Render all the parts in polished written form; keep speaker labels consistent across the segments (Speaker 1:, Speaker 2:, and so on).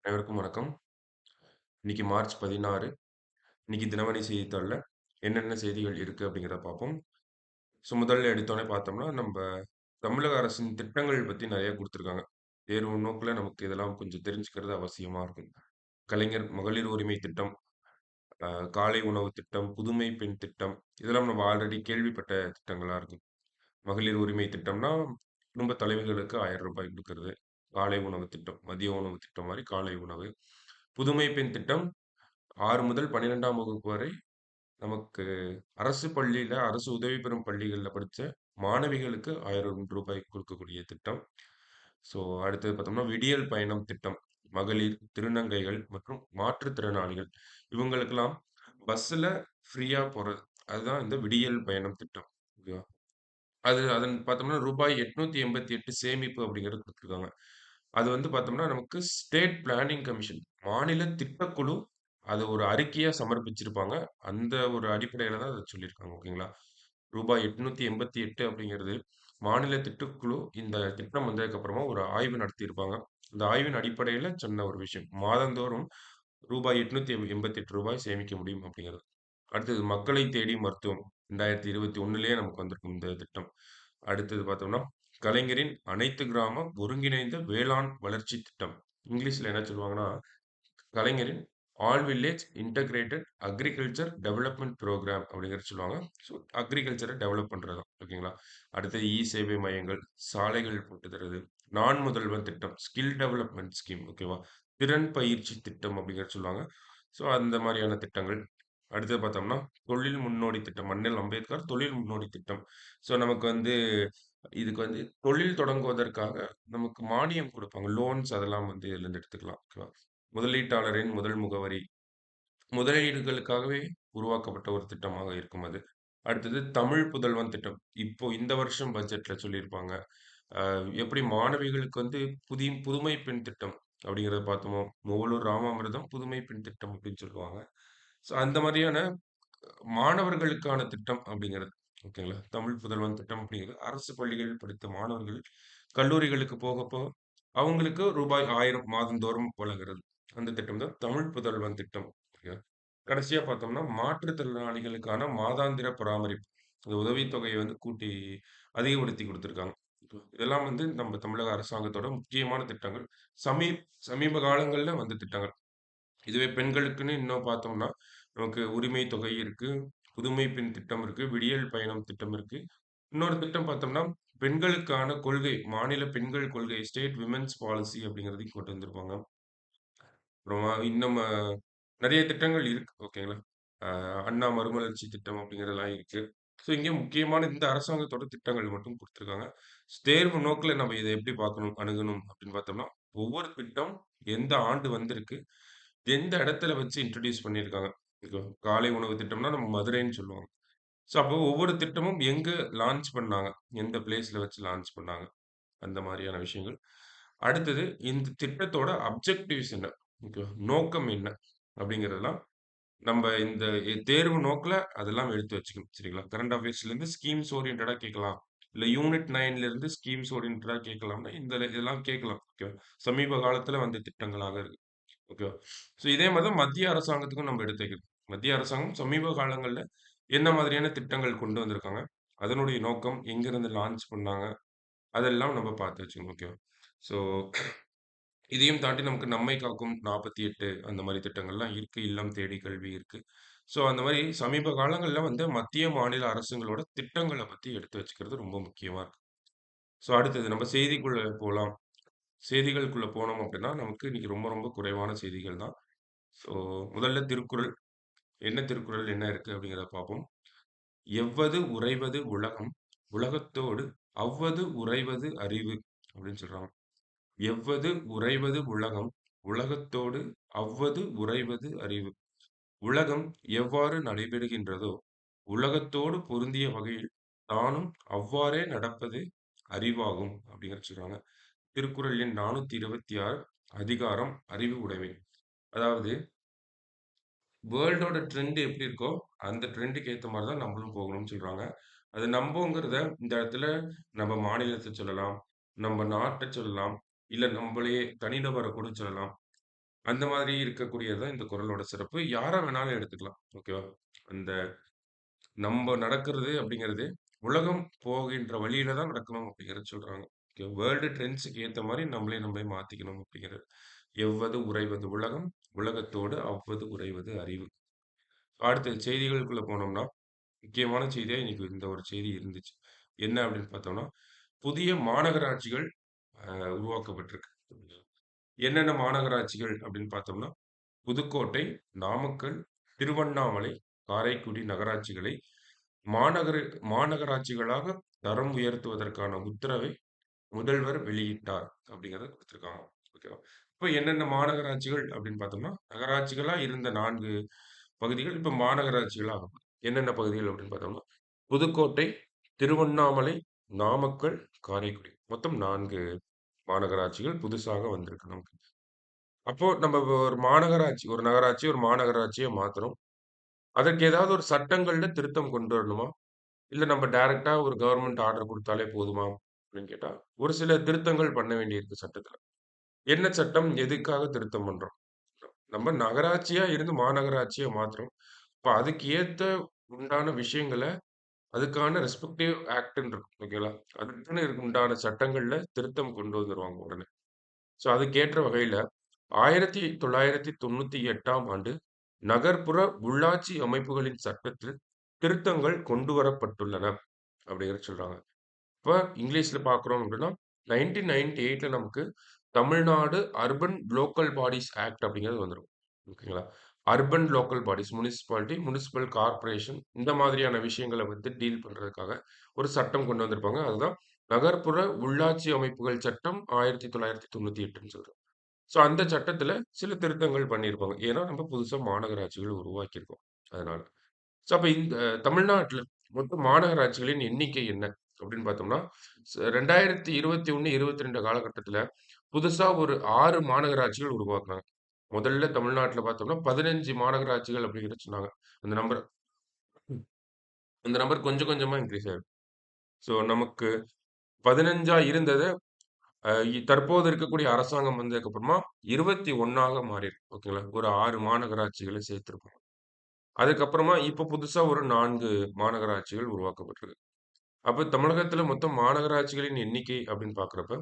Speaker 1: அனைவருக்கும் வணக்கம். இன்னைக்கு மார்ச் 16. இன்னைக்கு தினமணி செய்தித்தாள்ல என்னென்ன செய்திகள் இருக்கு அப்படிங்கிறத பார்ப்போம். முதல்ல எடுத்தோனே பார்த்தோம்னா, தமிழக அரசின் திட்டங்கள் பத்தி நெறைய குடுத்துருக்காங்க. தேர்வு நோக்குல நமக்கு இதெல்லாம் கொஞ்சம் தெரிஞ்சுக்கிறது அவசியமா இருக்கும். கலைஞர் மகளிர் உரிமை திட்டம், அ காலை உணவு திட்டம், புதுமை பெண் திட்டம், இதெல்லாம் நம்ம ஆல்ரெடி கேள்விப்பட்ட திட்டங்களா இருக்கும். மகளிர் உரிமை திட்டம்னா, குடும்ப தலைவிகளுக்கு ரூ. 1000 குடுக்கறது. காலை உணவு திட்டம், மதிய உணவு திட்டம் மாரி காலை உணவு. புதுமை பெண் திட்டம் 6 முதல் 12ஆம் வகுப்பு வரை நமக்கு அரசு பள்ளியில, அரசு உதவி பெறும் பள்ளிகள்ல படிச்ச மாணவிகளுக்கு ரூ. 1000 குடுக்கக்கூடிய திட்டம். ஸோ அடுத்தது பார்த்தோம்னா, விடியல் பயணம் திட்டம். மகளிர், திருநங்கைகள் மற்றும் மாற்றுத்திறனாளிகள் இவங்களுக்கெல்லாம் பஸ்ஸுல ஃப்ரீயா போறது. அதுதான் இந்த விடியல் பயணம் திட்டம். ஓகேவா? அதன் பார்த்தோம்னா ரூபாய் 888 சேமிப்பு அப்படிங்கிறது குடுத்துருக்காங்க. அது வந்து பார்த்தோம்னா, நமக்கு ஸ்டேட் பிளானிங் கமிஷன் மாநில திட்டக்குழு அத ஒரு அறிக்கையா சமர்ப்பிச்சிருப்பாங்க. அந்த ஒரு அடிப்படையில தான் அத சொல்லியிருக்காங்க. ஓகேங்களா? ரூபாய் 888 அப்படிங்கிறது மாநில திட்டக்குழு இந்த திட்டம் வந்ததுக்கு அப்புறமா ஒரு ஆய்வு நடத்தியிருப்பாங்க. இந்த ஆய்வின் அடிப்படையில சொன்ன ஒரு விஷயம். மாதந்தோறும் ரூபாய் 888 சேமிக்க முடியும் அப்படிங்கிறது. அடுத்தது மக்களை தேடி மருத்துவம். 2021லயே நமக்கு வந்திருக்கும் இந்த திட்டம். அடுத்தது பார்த்தோம்னா, கலைஞரின் அனைத்து கிராம ஒருங்கிணைந்த வேளாண் வளர்ச்சி திட்டம். இங்கிலீஷ்ல என்ன சொல்லுவாங்கன்னா, கலைஞரின் all village integrated agriculture development program அப்படிங்கிறத சொல்லுவாங்க. ஸோ அக்ரிகல்ச்சர டெவலப் பண்றது தான். ஓகேங்களா? அடுத்தது சேவை மையங்கள், சாலைகள் போட்டு தர்றது, நான் முதல்வன் திட்டம், ஸ்கில் டெவலப்மென்ட் ஸ்கீம் ஓகேவா? திறன் பயிற்சி திட்டம் அப்படிங்கிறத சொல்லுவாங்க. ஸோ அந்த மாரியான திட்டங்கள். அடுத்தது பார்த்தோம்னா, தொழில் முன்னோடி திட்டம். அண்ணல் அம்பேத்கர் தொழில் முன்னோடி திட்டம். ஸோ நமக்கு வந்து இதுக்கு வந்து தொழில் தொடங்குவதற்காக நமக்கு மானியம் குடுப்பாங்க. லோன்ஸ் அதெல்லாம் வந்து இதுலருந்து எடுத்துக்கலாம். ஓகேவா? முதலீட்டாளரின் முதல் முகவரி. முதலீடுகளுக்காகவே உருவாக்கப்பட்ட ஒரு திட்டமாக இருக்கும் அது. அடுத்தது தமிழ் புதல்வன் திட்டம். இப்போ இந்த வருஷம் பட்ஜெட்ல சொல்லியிருப்பாங்க. அ எப்படி மாணவிகளுக்கு வந்து புதுமை பெண் திட்டம் அப்படிங்கிறத பார்த்தோமோ, மூவலூர் ராமாமிர்தம் புதுமை பெண் திட்டம் அப்படின்னு சொல்லுவாங்க. ஸோ அந்த மாரியான மாணவர்களுக்கான திட்டம் அப்படிங்கிறது. ஓகேங்களா? தமிழ் புதல்வன் திட்டம் அப்படிங்கிறது அரசு பள்ளிகளில் படித்த மாணவர்கள் கல்லூரிகளுக்கு போக அவங்களுக்கு ரூபாய் 1000 மாதந்தோறும் வழங்குறது. அந்த திட்டம் தான் தமிழ் புதல்வன் திட்டம். ஓகேவா? கடைசியா பார்த்தோம்னா, மாற்றுத்திறனாளிகளுக்கான மாதாந்திர பராமரிப்பு. அந்த உதவித்தொகைய வந்து அதிகப்படுத்தி குடுத்துருக்காங்க. இதெல்லாம் வந்து நம்ம தமிழக அரசாங்கத்தோட முக்கியமான திட்டங்கள். சமீப காலங்கள்ல வந்த திட்டங்கள். இதுவே பெண்களுக்குன்னு இன்னும் பார்த்தோம்னா, நமக்கு உரிமை தொகை இருக்கு. புதுமை பெண் திட்டம் இருக்கு. விடியல் பயணம் திட்டம் இருக்கு. இன்னொரு திட்டம் பார்த்தோம்னா, பெண்களுக்கான கொள்கை, மாநில பெண்கள் கொள்கை, ஸ்டேட் விமென்ஸ் பாலிசி அப்படிங்கிறதையும் கொண்டு வந்திருப்பாங்க. அப்புறமா இன்னும் நெறைய திட்டங்கள் இருக்கு. ஓகேங்களா? அ அண்ணா மறுமலர்ச்சி திட்டம் அப்படிங்கிறதெல்லாம் இருக்கு. ஸோ, இங்க முக்கியமான இந்த அரசாங்கத்தோட திட்டங்கள் மட்டும் குடுத்துருக்காங்க. தேர்வு நோக்குல நம்ம இத எப்படி பார்க்கணும், அணுகணும் அப்படின்னு பார்த்தோம்னா, ஒவ்வொரு திட்டம் எந்த ஆண்டு வந்திருக்கு, எந்த இடத்துல வச்சு இன்ட்ரோடியூஸ் பண்ணியிருக்காங்க. இப்போ காலை உணவு திட்டம்னா நம்ம மதுரைன்னு சொல்லுவோம். ஸோ, அப்போ ஒவ்வொரு திட்டமும் எங்க லான்ச் பண்ணாங்க, எந்த பிளேஸ்ல வச்சு லான்ச் பண்ணாங்க. அந்த மாரியான விஷயங்கள். அடுத்தது இந்த திட்டத்தோட அப்ஜெக்டிவ்ஸ் என்ன? ஓகேவா? நோக்கம் என்ன? அப்படிங்கிறதெல்லாம் நம்ப இந்த தேர்வு நோக்குல அதெல்லாம் எடுத்து வச்சுக்கணும். சரிங்களா? கரண்ட் அஃபேர்ஸ்லேருந்து ஸ்கீம்ஸ் ஓரியன்டடா கேட்கலாம். இல்ல யூனிட் 9ல இருந்து ஸ்கீம்ஸ் ஓரியன்டடா கேட்கலாம்னா, இதெல்லாம் கேட்கலாம். ஓகேவா? சமீப காலத்துல வந்த திட்டங்களாக இருக்கு. ஓகேவா? ஸோ இதே மாரி தான் மத்திய அரசாங்கத்துக்கும் நம்ம எடுத்து வைக்கணும். மத்திய அரசாங்கம் சமீப காலங்கள்ல என்ன மாதிரியான திட்டங்கள் கொண்டு வந்திருக்காங்க? அதனுடைய நோக்கம், எங்கிருந்து லான்ச் பண்ணாங்க? அதெல்லாம் நம்ம பார்த்து வச்சுக்கணும். ஓகேவா? ஸோ இதையும் தாண்டி நமக்கு நம்மை காக்கும் 48 அந்த மாரி திட்டங்கள்லாம் இருக்கு. இல்லம் தேடி கல்வி இருக்கு. ஸோ அந்த மாரி சமீப காலங்கள்ல வந்து மத்திய, மாநில அரசுங்களோட திட்டங்கள பத்தி எடுத்து வச்சுக்கிறது ரொம்ப முக்கியமா இருக்கு. ஸோ அடுத்தது நம்ம செய்திக்குள்ள போலாம். செய்திகளுக்குள்ள போனோம் அப்படின்னா, நமக்கு இன்னைக்கு ரொம்ப ரொம்ப குறைவான செய்திகள் தான். ஸோ முதல்ல திருக்குறள். என்ன திருக்குறள் என்ன இருக்கு அப்படிங்கிறத பார்ப்போம். "எவ்வது உறைவது உலகம், உலகத்தோடு அவ்வது உறைவது அறிவு" அப்படின்னு சொல்றாங்க. "எவ்வது உறைவது உலகம், உலகத்தோடு அவ்வது உறைவது அறிவு." உலகம் எவ்வாறு நடைபெறுகின்றதோ, உலகத்தோடு பொருந்திய வகையில் தானும் அவ்வாறே நடப்பது அறிவாகும் அப்படிங்கிறத சொல்றாங்க. திருக்குறள் எண் 426 அதிகாரம் அறிவு உடைமை. அதாவது வேர்ல்டோட ட்ரெண்ட் எப்படி இருக்கோ, அந்த ட்ரெண்டுக்கு ஏத்த மாரி தான் நம்மளும் போகணும்னு சொல்றாங்க. அது நம்போங்கிறத இந்த இடத்துல நம்ம மாநிலத்த சொல்லலாம், நம்ம நாட்ட சொல்லலாம், இல்ல நம்பளயே தனிநபர கூட சொல்லலாம். அந்த மாதிரி இருக்கக்கூடியது தான் இந்த குறளோட சிறப்பு. யார வேணாலும் எடுத்துக்கலாம். ஓகேவா? அந்த நம்ப நடக்கிறது அப்படிங்கிறது, உலகம் போகின்ற வழியில தான் நடக்கணும் அப்படிங்கிறத சொல்றாங்க. ஓகே. வேர்ல்டு ட்ரெண்ட்ஸ்க்கு ஏத்த மாரி நம்மளே மாத்திக்கணும் அப்படிங்கிறது. "எவ்வது உறைவது உலகம், உலகத்தோடு அவ்வது உறைவது அறிவு." அடுத்து செய்திகளுக்குள்ள போனோம்னா, முக்கியமான செய்தியா இன்னைக்கு இந்த ஒரு செய்தி இருந்துச்சு. என்ன அப்படின்னு பார்த்தோம்னா, புதிய மாநகராட்சிகள் உருவாக்கப்பட்டிருக்கு. என்னென்ன மாநகராட்சிகள் அப்படின்னு பார்த்தோம்னா, புதுக்கோட்டை, நாமக்கல், திருவண்ணாமலை, காரைக்குடி நகராட்சிகளை மாநகர மாநகராட்சிகளாக தரம் உயர்த்துவதற்கான உத்தரவை முதல்வர் வெளியிட்டார் அப்படிங்கிறத குடுத்திருக்காங்க. ஓகேவா? இப்ப என்னென்ன மாநகராட்சிகள் அப்படின்னு பார்த்தோம்னா, நகராட்சிகளா இருந்த 4 பகுதிகள் இப்ப மாநகராட்சிகளா ஆகப்போகுது. என்னென்ன பகுதிகள் அப்படின்னு பார்த்தோம்னா, புதுக்கோட்டை, திருவண்ணாமலை, நாமக்கல், காரைக்குடி. மொத்தம் 4 மாநகராட்சிகள் புதுசாக வந்திருக்கு நமக்கு. அப்போ நம்ம ஒரு மாநகராட்சி, ஒரு நகராட்சி, ஒரு மாநகராட்சியா மாத்துறோம். அதற்கு ஏதாவது ஒரு சட்டங்கள்ல திருத்தம் கொண்டு வரணுமா? இல்ல நம்ம டைரக்ட்டா ஒரு கவர்ன்மென்ட் ஆர்டர் குடுத்தாலே போதுமா? அப்படின்னு கேட்டா, ஒரு சில திருத்தங்கள் பண்ண வேண்டியிருக்கு சட்டத்துல. என்ன சட்டம்? எதுக்காக திருத்தம் பண்றோம்? நம்ம நகராட்சியா இருந்து மாநகராட்சியா மாத்துறோம். அப்ப அதுக்கு ஏத்த உண்டான விஷயங்கள, அதுக்கான ரெஸ்பெக்டிவ் ஆக்ட்ன்னு இருக்கும். ஓகேங்களா? அதுக்குன்னு உண்டான சட்டங்கள்ல திருத்தம் கொண்டு வந்துருவாங்க உடனே. ஸோ அதுக்கேற்ற வகையில 1998ஆம் ஆண்டு நகர்ப்புற உள்ளாட்சி அமைப்புகளின் சட்டத்தில் திருத்தங்கள் கொண்டு வரப்பட்டுள்ளன அப்படிங்கிறத சொல்றாங்க. இப்ப இங்கிலீஷ்ல பார்க்குறோம் அப்படின்னா, 1998ல நமக்கு Tamil Nadu urban local bodies act அப்படிங்கிறது வந்துரும். ஓகேங்களா? Urban local bodies, municipality, municipal corporation இந்த மாதிரியான விஷயங்கள வந்து டீல் பண்றதுக்காக ஒரு சட்டம் கொண்டு வந்திருப்பாங்க. அதுதான் நகர்ப்புற உள்ளாட்சி அமைப்புகள் சட்டம் 1998ன்னு சொல்றோம். ஸோ அந்த சட்டத்துல சில திருத்தங்கள் பண்ணியிருப்பாங்க. ஏன்னா, நம்ம புதுசா மாநகராட்சிகள் உருவாக்கியிருக்கோம். அதனால. ஸோ அப்ப இந்த தமிழ்நாட்டுல மொத்த மாநகராட்சிகளின் எண்ணிக்கை என்ன? அப்படின்னு பார்த்தோம்னா, 2021, 22 காலகட்டத்தில புதுசா ஒரு 6 மாநகராட்சிகள் உருவாக்குனாங்க. முதல்ல தமிழ்நாட்டுல பார்த்தோம்னா, 15 மாநகராட்சிகள் அப்படிங்கிறத சொன்னாங்க. அந்த நம்பர் அந்த நம்பர் கொஞ்சம் கொஞ்சமா இன்கிரீஸ் ஆயிருக்கு. ஸோ நமக்கு 15ஆ இருந்தத தற்போது இருக்கக்கூடிய அரசாங்கம் வந்ததுக்கப்புறமா 21ஆக மாறியிருக்கு. ஓகேங்களா? ஒரு 6 மாநகராட்சிகள சேர்த்திருக்கோம். அதுக்கப்புறமா இப்ப புதுசா ஒரு 4 மாநகராட்சிகள் உருவாக்கப்பட்டிருக்கு. அப்ப தமிழகத்துல மொத்தம் மாநகராட்சிகளின் எண்ணிக்கை அப்படின்னு பார்க்கிறப்ப,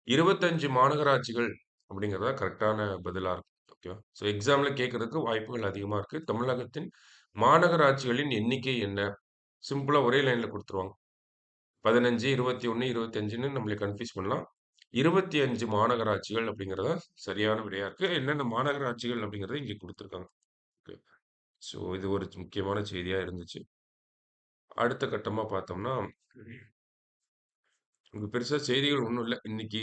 Speaker 1: 25 மாநகராட்சிகள் அப்படிங்கிறது தான் கரெக்ட்டான பதிலா இருக்கும். ஓகேவா? ஸோ எக்ஸாம்ல கேட்கறதுக்கு வாய்ப்புகள் அதிகமா இருக்கு. தமிழகத்தின் மாநகராட்சிகளின் எண்ணிக்கை என்ன? சிம்பிளா ஒரே லைன்ல குடுத்துருவாங்க. 15, 21, 25ன்னு நம்மள கன்ஃப்யூஸ் பண்ணலாம். 25 மாநகராட்சிகள் அப்படிங்கிறது தான் சரியான விடையா இருக்கு. என்னென்ன மாநகராட்சிகள் அப்படிங்கிறத இங்க குடுத்துருக்காங்க. ஓகே. ஸோ இது ஒரு முக்கியமான செய்தியா இருந்துச்சு. அடுத்த கட்டமா பார்த்தோம்னா, இங்க பெருசா செய்திகள் ஒண்ணும் இல்ல. இன்னைக்கு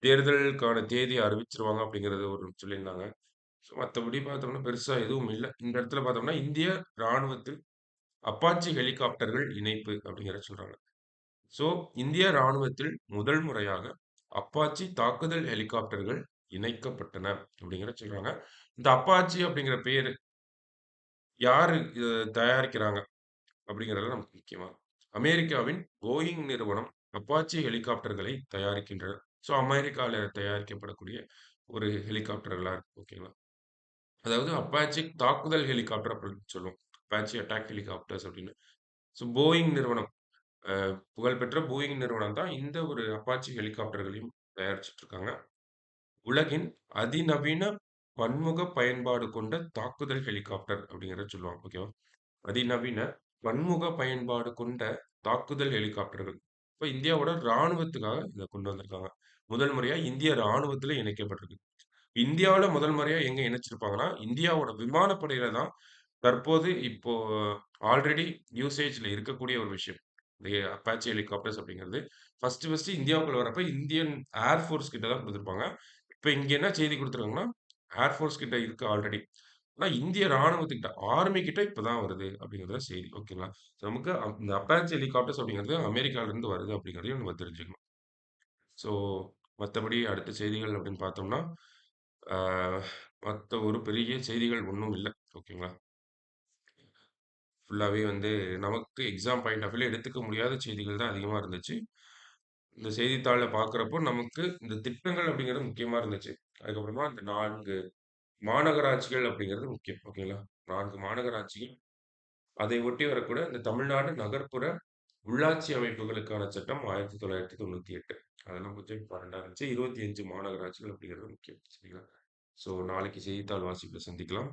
Speaker 1: தேர்தலுக்கான தேதி அறிவிச்சுருவாங்க அப்படிங்கிறது ஒரு சொல்லியிருந்தாங்க. ஸோ மத்தபடி பார்த்தோம்னா பெருசா எதுவும் இல்ல. இந்த இடத்துல பார்த்தோம்னா, இந்திய ராணுவத்தில் அப்பாச்சி ஹெலிகாப்டர்கள் இணைப்பு அப்படிங்கிறத சொல்றாங்க. ஸோ இந்திய ராணுவத்தில் முதல் முறையாக அப்பாச்சி தாக்குதல் ஹெலிகாப்டர்கள் இணைக்கப்பட்டன அப்படிங்கிறத சொல்றாங்க. இந்த அப்பாச்சி அப்படிங்கிற பேரு யாரு இத தயாரிக்கிறாங்க அப்படிங்கிறது நமக்கு முக்கியமா. அமெரிக்காவின் போயிங் நிறுவனம் அப்பாச்சி ஹெலிகாப்டர்களை தயாரிக்கின்றனர். ஸோ அமெரிக்கால தயாரிக்கப்படக்கூடிய ஒரு ஹெலிகாப்டர்களா இருக்கு. ஓகேங்களா? அதாவது அப்பாச்சி தாக்குதல் ஹெலிகாப்டர் அப்படின்னு சொல்லுவோம். அப்பாச்சி அட்டாக் ஹெலிகாப்டர்ஸ் அப்படின்னு. ஸோ போயிங் நிறுவனம் புகழ்பெற்ற போயிங் நிறுவனம் தான் இந்த ஒரு அப்பாச்சி ஹெலிகாப்டர்களையும் தயாரிச்சுட்டு இருக்காங்க. உலகின் அதிநவீன பன்முக பயன்பாடு கொண்ட தாக்குதல் ஹெலிகாப்டர் அப்படிங்கிறத சொல்லுவாங்க. ஓகேவா? அதிநவீன பன்முக பயன்பாடு கொண்ட தாக்குதல் ஹெலிகாப்டர்கள். இப்ப இந்தியாவோட ராணுவத்துக்காக இத கொண்டு வந்திருக்காங்க. முதல் முறையா இந்திய ராணுவத்தில இணைக்கப்பட்டிருக்கு. இந்தியாவுல முதல் முறையா எங்க இணைச்சிருப்பாங்கன்னா, இந்தியாவோட விமானப்படையில தான் தற்போது இப்போ ஆல்ரெடி யூசேஜ்ல இருக்கக்கூடிய ஒரு விஷயம். இந்த அப்பாச்சி ஹெலிகாப்டர்ஸ் அப்படிங்கிறது. ஃபர்ஸ்ட்டு இந்தியாவுக்குள்ள வரப்ப இந்தியன் ஏர் ஃபோர்ஸ் கிட்ட தான் குடுத்துருப்பாங்க. இப்ப இங்க என்ன செய்தி குடுத்துருக்காங்கன்னா, ஏர் ஃபோர்ஸ் கிட்ட இருக்கு ஆல்ரெடி. ஆனா இந்திய ராணுவத்துக்கிட்ட, ஆர்மி கிட்ட இப்ப தான் வருது அப்படிங்கிறது தான் செய்தி. ஓகேங்களா? நமக்கு இந்த அப்பாச்சி ஹெலிகாப்டர்ஸ் அப்படிங்கிறது அமெரிக்கால இருந்து வருது அப்படிங்கிறதையும் நம்ம தெரிஞ்சுக்கணும். ஸோ மத்தபடி அடுத்த செய்திகள் அப்படின்னு பார்த்தோம்னா, ஆ மத்த ஒரு பெரிய செய்திகள் ஒண்ணும் இல்ல. ஓகேங்களா? ஃபுல்லாவே வந்து நமக்கு எக்ஸாம் பாயிண்ட் ஆஃப் வியூல எடுத்துக்க முடியாத செய்திகள் தான் அதிகமா இருந்துச்சு. இந்த செய்தித்தாள பார்க்குறப்போ நமக்கு இந்த திட்டங்கள் அப்படிங்கிறது முக்கியமா இருந்துச்சு. அதுக்கப்புறமா இந்த 4 மாநகராட்சிகள் அப்படிங்கிறது முக்கியம். ஓகேங்களா? 4 மாநகராட்சிகள், அதை ஒட்டி வரக்கூட இந்த தமிழ்நாடு நகர்ப்புற உள்ளாட்சி அமைப்புகளுக்கான சட்டம் 1998. அதெல்லாம் கொஞ்சம் இம்பார்ட்டன்ட்டா இருந்துச்சு. 25 மாநகராட்சிகள் அப்படிங்கிறது முக்கியம். சரிங்களா? ஸோ நாளைக்கு செய்தித்தாள் வாசிப்புல சந்திக்கலாம்.